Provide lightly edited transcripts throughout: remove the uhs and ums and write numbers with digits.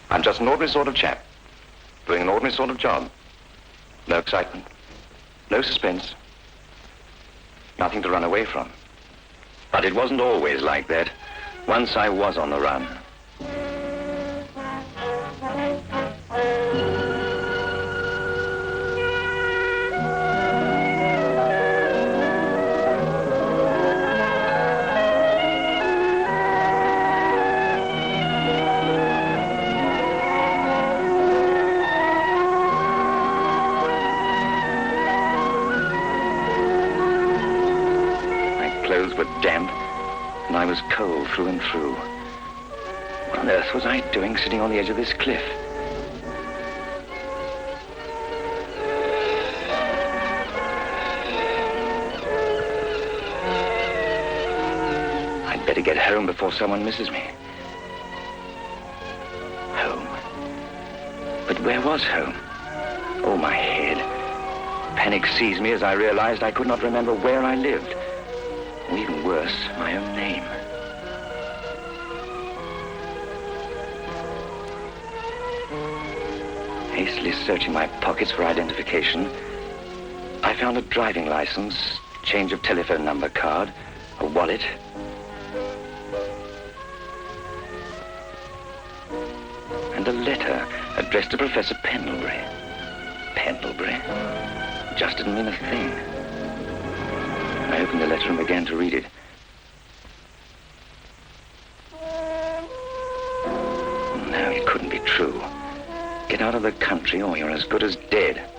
I'm just an ordinary sort of chap, doing an ordinary sort of job. No excitement, no suspense, nothing to run away from. But it wasn't always like that. Once I was on the run. I was cold through and through. What on earth was I doing sitting on the edge of this cliff? I'd better get home before someone misses me. Home. But where was home? Oh, my head. Panic seized me as I realized I could not remember where I lived. Or even worse, my own name. Hastily searching my pockets for identification, I found a driving license, change of telephone number card, a wallet, and a letter addressed to Professor Pendlebury. Pendlebury? Just didn't mean a thing. I opened the letter and began to read it. No, it couldn't be true. Get out of the country or you're as good as dead.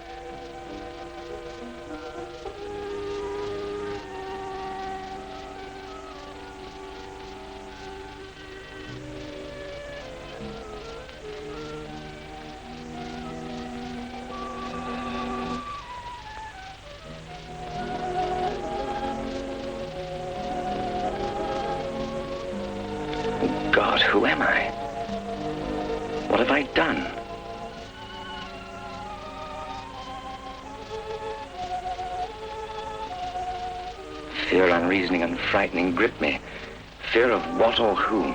Oh, God, who am I? What have I done? Fear, unreasoning and frightening, gripped me. Fear of what or whom?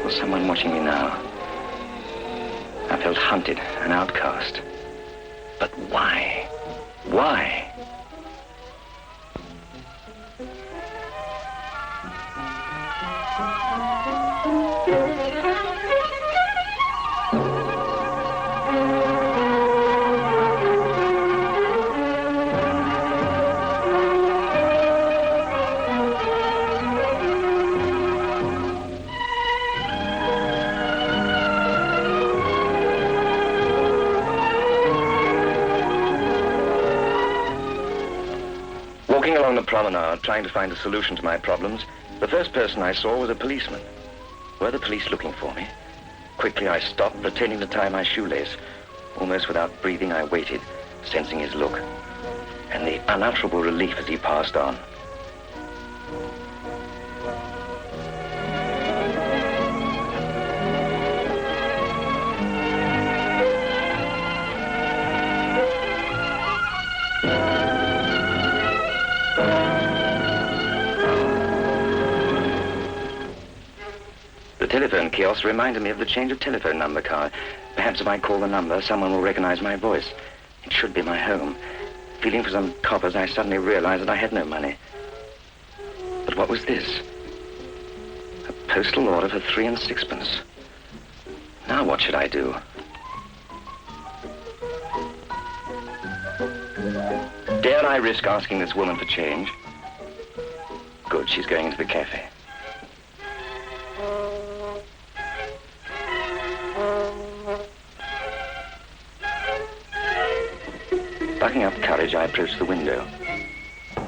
Was someone watching me now? I felt hunted, an outcast. But why? Why? Walking along the promenade, trying to find a solution to my problems, the first person I saw was a policeman. Were the police looking for me? Quickly I stopped, pretending to tie my shoelace. Almost without breathing, I waited, sensing his look, and the unutterable relief as he passed on. The telephone kiosk reminded me of the change of telephone number card. Perhaps if I call the number, someone will recognize my voice. It should be my home. Feeling for some coppers, I suddenly realized that I had no money. But what was this? A postal order for 3 and 6pence. Now what should I do? Dare I risk asking this woman for change? Good, she's going into the cafe. Plucking up courage, I approached the window.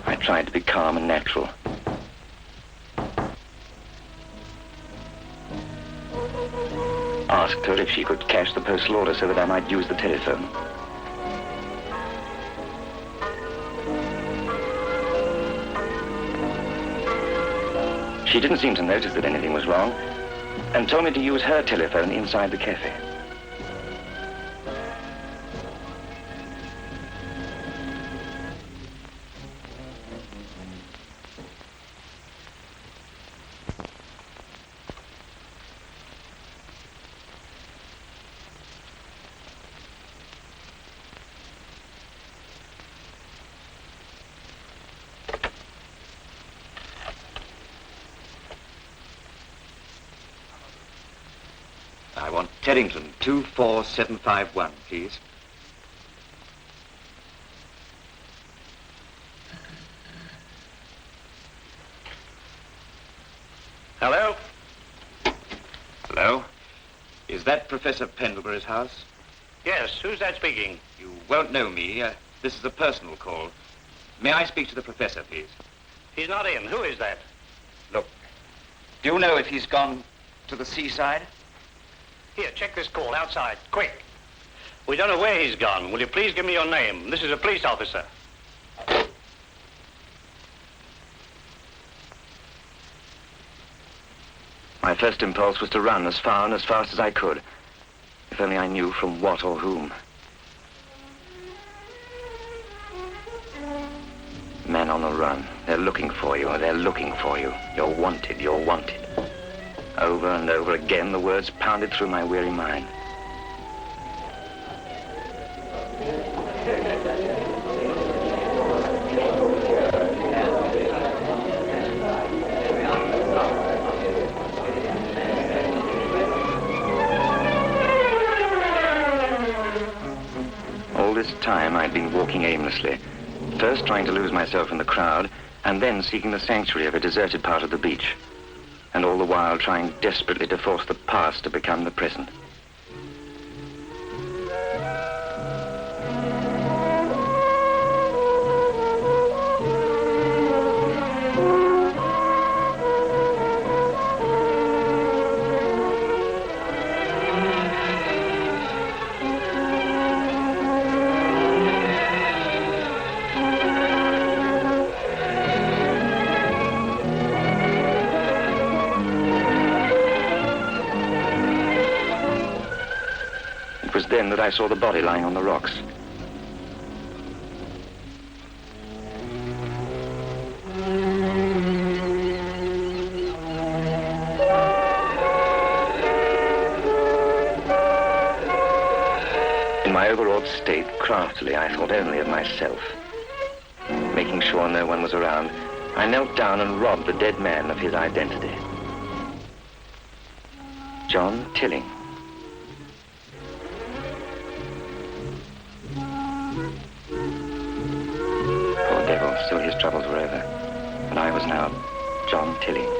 I tried to be calm and natural. Asked her if she could cash the postal order so that I might use the telephone. She didn't seem to notice that anything was wrong and told me to use her telephone inside the cafe. want Teddington, 24751, please. Hello? Hello? Is that Professor Pendlebury's house? Yes, who's that speaking? You won't know me. This is a personal call. May I speak to the professor, please? He's not in. Who is that? Look, do you know if he's gone to the seaside? Here, check this call outside, quick. We don't know where he's gone. Will you please give me your name? This is a police officer. My first impulse was to run as far and as fast as I could. If only I knew from what or whom. Men on the run. They're looking for you. They're looking for you. You're wanted. You're wanted. Over and over again, the words pounded through my weary mind. All this time, I'd been walking aimlessly, first trying to lose myself in the crowd, and then seeking the sanctuary of a deserted part of the beach, and all the while trying desperately to force the past to become the present. It was then that I saw the body lying on the rocks. In my overawed state, craftily, I thought only of myself. Making sure no one was around, I knelt down and robbed the dead man of his identity. John Tilling. Still his troubles were over, and I was now John Tilling.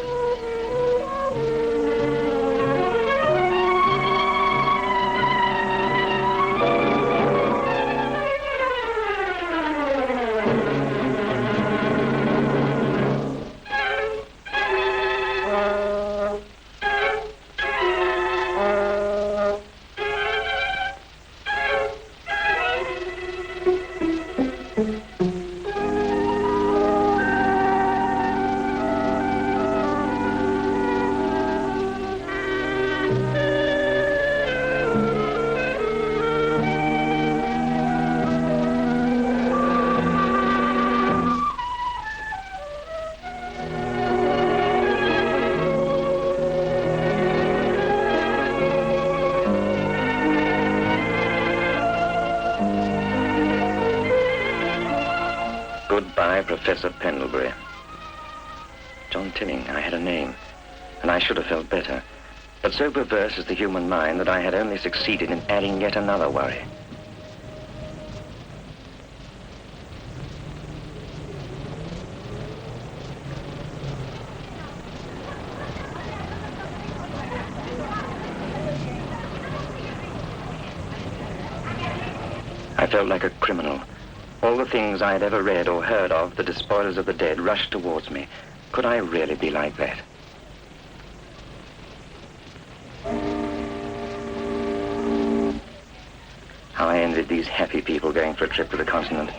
Goodbye, Professor Pendlebury. John Tilling, I had a name, and I should have felt better. But so perverse is the human mind that I had only succeeded in adding yet another worry. I felt like a criminal. All the things I had ever read or heard of, the despoilers of the dead, rushed towards me. Could I really be like that? How I envied these happy people going for a trip to the continent.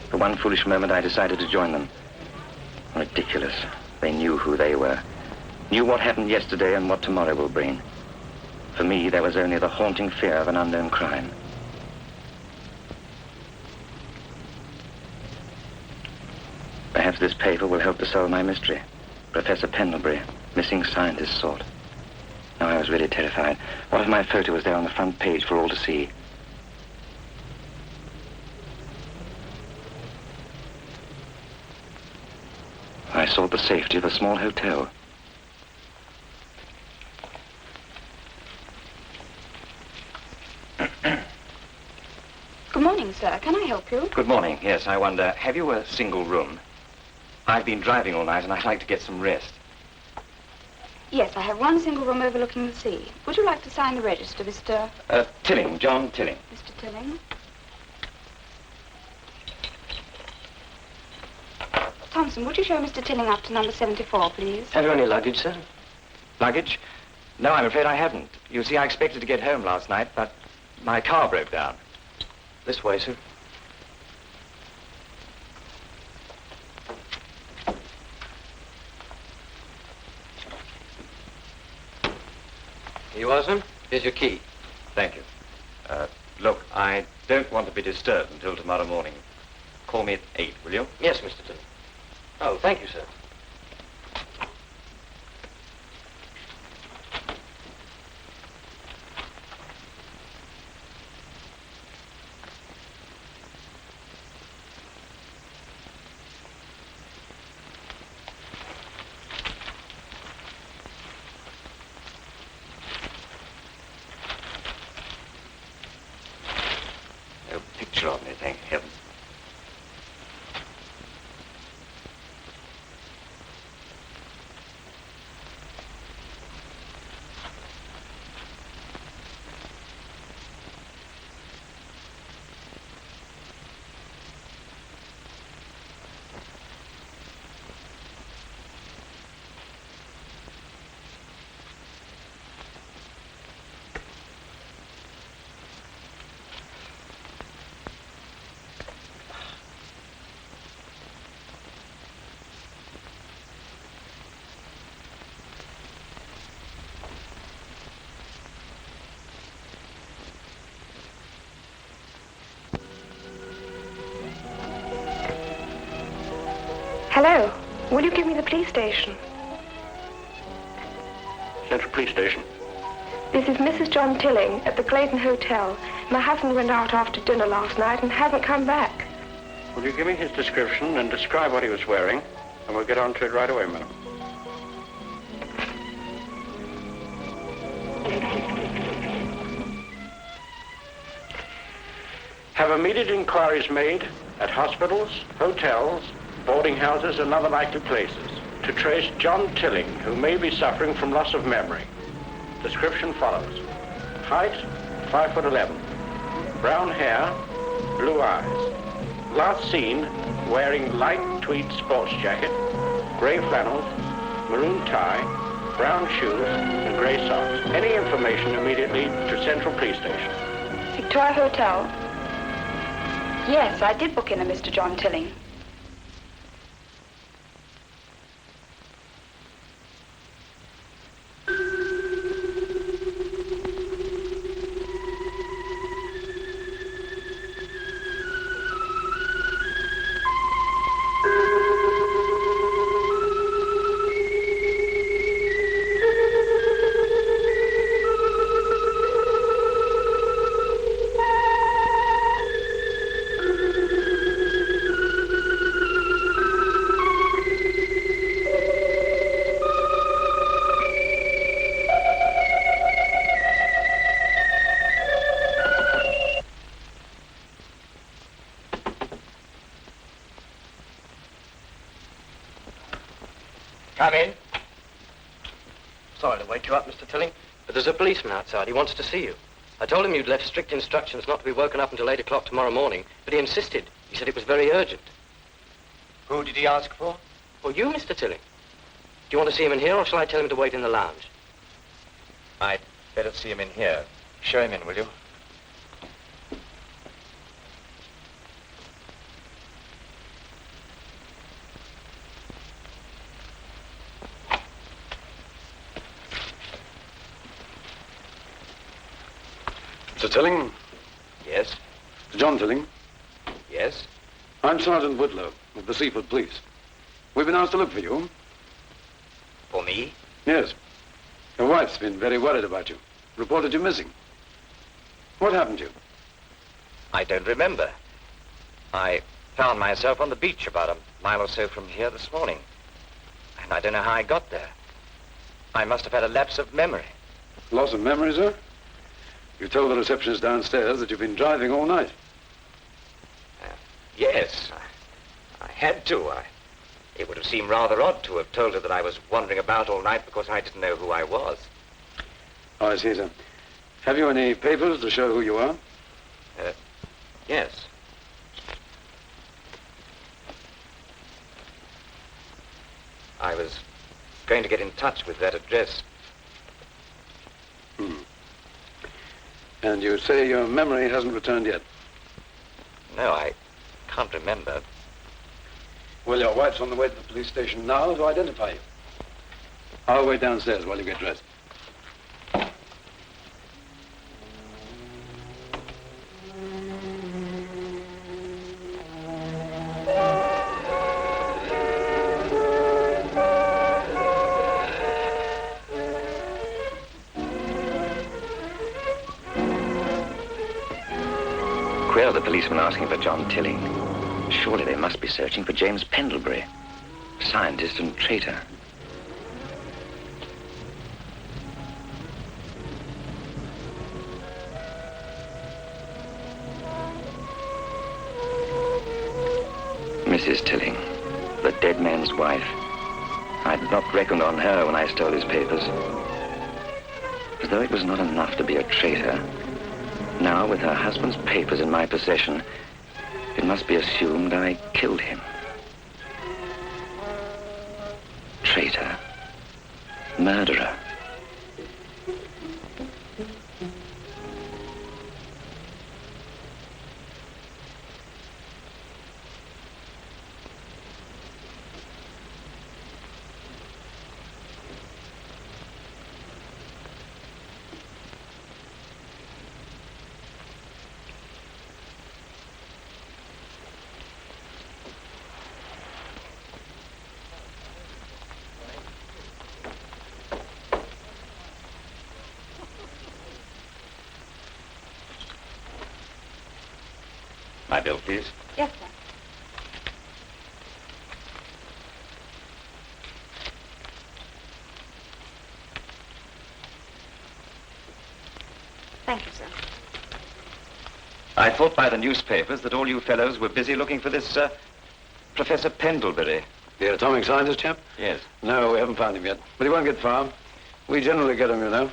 For one foolish moment, I decided to join them. Ridiculous. They knew who they were. Knew what happened yesterday and what tomorrow will bring. For me, there was only the haunting fear of an unknown crime. Perhaps this paper will help to solve my mystery. Professor Pendlebury, missing scientist sought. Now I was really terrified. What if my photo was there on the front page for all to see? I sought the safety of a small hotel. sir. Can I help you? Good morning. Yes, I wonder, have you a single room? I've been driving all night and I'd like to get some rest. Yes, I have one single room overlooking the sea. Would you like to sign the register, Mr. Tilling, John Tilling. Mr. Tilling? Thompson, would you show Mr. Tilling up to number 74, please? Have you any luggage, sir? Luggage? No, I'm afraid I haven't. You see, I expected to get home last night, but my car broke down. This way, sir. Here you are, sir. Here's your key. Thank you. Look, I don't want to be disturbed until tomorrow morning. Call me at 8, will you? Yes, Mr. Tilling. Oh, thank you, sir. No picture of me, thank heaven. Hello. Will you give me the police station? Central Police Station. This is Mrs. John Tilling at the Clayton Hotel. My husband went out after dinner last night and hasn't come back. Will you give me his description and describe what he was wearing? And we'll get on to it right away, madam. Have immediate inquiries made at hospitals, hotels, boarding houses and other likely places to trace John Tilling, who may be suffering from loss of memory. Description follows. Height, 5'11". Brown hair, blue eyes. Last seen wearing light tweed sports jacket, gray flannels, maroon tie, brown shoes, and gray socks. Any information immediately to Central Police Station. Victoria Hotel? Yes, I did book in a Mr. John Tilling. Come in. Sorry to wake you up, Mr. Tilling, but there's a policeman outside. He wants to see you. I told him you'd left strict instructions not to be woken up until 8 o'clock tomorrow morning, but he insisted. He said it was very urgent. Who did he ask for? Well, you, Mr. Tilling. Do you want to see him in here, or shall I tell him to wait in the lounge? I'd better see him in here. Show him in, will you? Mr. Tilling? Yes? John Tilling? Yes? I'm Sergeant Woodlow of the Seaford Police. We've been asked to look for you. For me? Yes. Your wife's been very worried about you. Reported you missing. What happened to you? I don't remember. I found myself on the beach about a mile or so from here this morning. And I don't know how I got there. I must have had a lapse of memory. Loss of memory, sir? You told the receptionist downstairs that you've been driving all night. Yes, I had to. It would have seemed rather odd to have told her that I was wandering about all night because I didn't know who I was. Oh, I see, sir. Have you any papers to show who you are? Yes. I was going to get in touch with that address. And you say your memory hasn't returned yet? No, I can't remember. Well, your wife's on the way to the police station now to identify you. I'll wait downstairs while you get dressed. Queer, the policeman asking for John Tilling. Surely they must be searching for James Pendlebury, scientist and traitor. Mrs. Tilling, the dead man's wife. I'd not reckoned on her when I stole his papers. As though it was not enough to be a traitor, now with her husband's papers in my possession, it must be assumed I killed him. Traitor. Murderer. My bill, please. Yes, sir. Thank you, sir. I thought by the newspapers that all you fellows were busy looking for this, Professor Pendlebury. The atomic scientist chap? Yes. No, we haven't found him yet. But he won't get far. We generally get him, you know.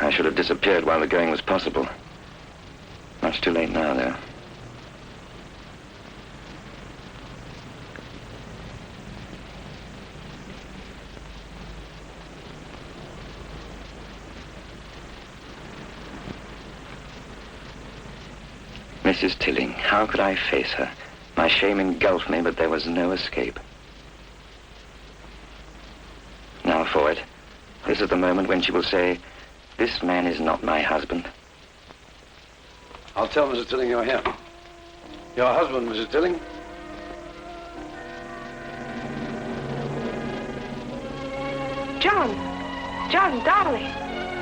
I should have disappeared while the going was possible. Much too late now, though. Mrs. Tilling, how could I face her? My shame engulfed me, but there was no escape. Now for it. This is the moment when she will say, "This man is not my husband." I'll tell Mrs. Tilling you're here. Your husband, Mrs. Tilling? John! John, darling!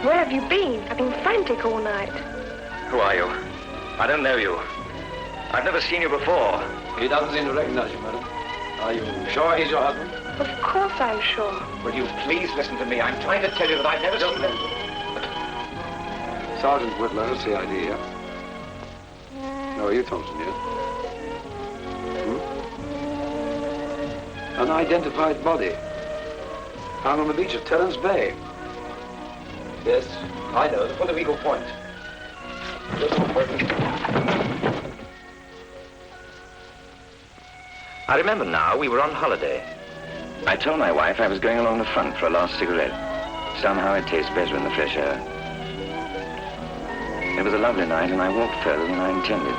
Where have you been? I've been frantic all night. Who are you? I don't know you. I've never seen you before. He doesn't seem to recognize you, madam. Are you sure he's your husband? Of course I'm sure. Will you please listen to me? I'm trying to tell you that I've never seen him. Sergeant Whitlow, CID here. No, are you Thompson here? Unidentified body. Found on the beach of Terrence Bay. Yes, I know. The Puerto Rico Point. I remember now, we were on holiday. I told my wife I was going along the front for a last cigarette. Somehow it tastes better in the fresh air. It was a lovely night, and I walked further than I intended.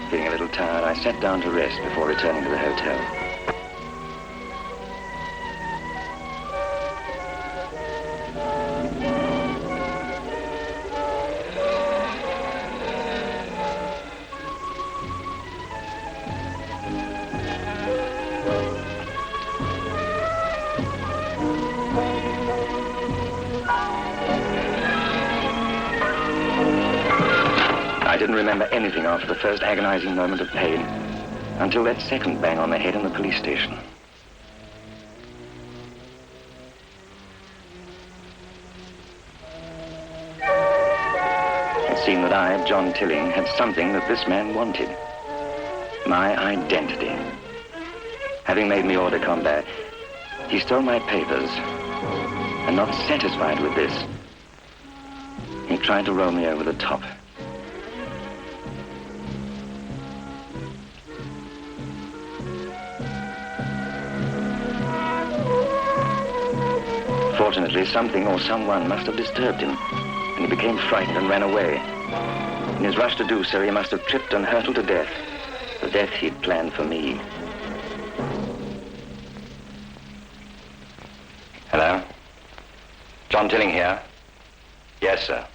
Feeling a little tired, I sat down to rest before returning to the hotel. I didn't remember anything after the first agonizing moment of pain, until that second bang on the head in the police station. seemed that I, John Tilling, had something that this man wanted. My identity. Having made me hors de combat, he stole my papers. And not satisfied with this, he tried to roll me over the top. Fortunately, something or someone must have disturbed him, and he became frightened and ran away. In his rush to do so, he must have tripped and hurtled to death, the death he'd planned for me. Hello? John Tilling here. Yes, sir.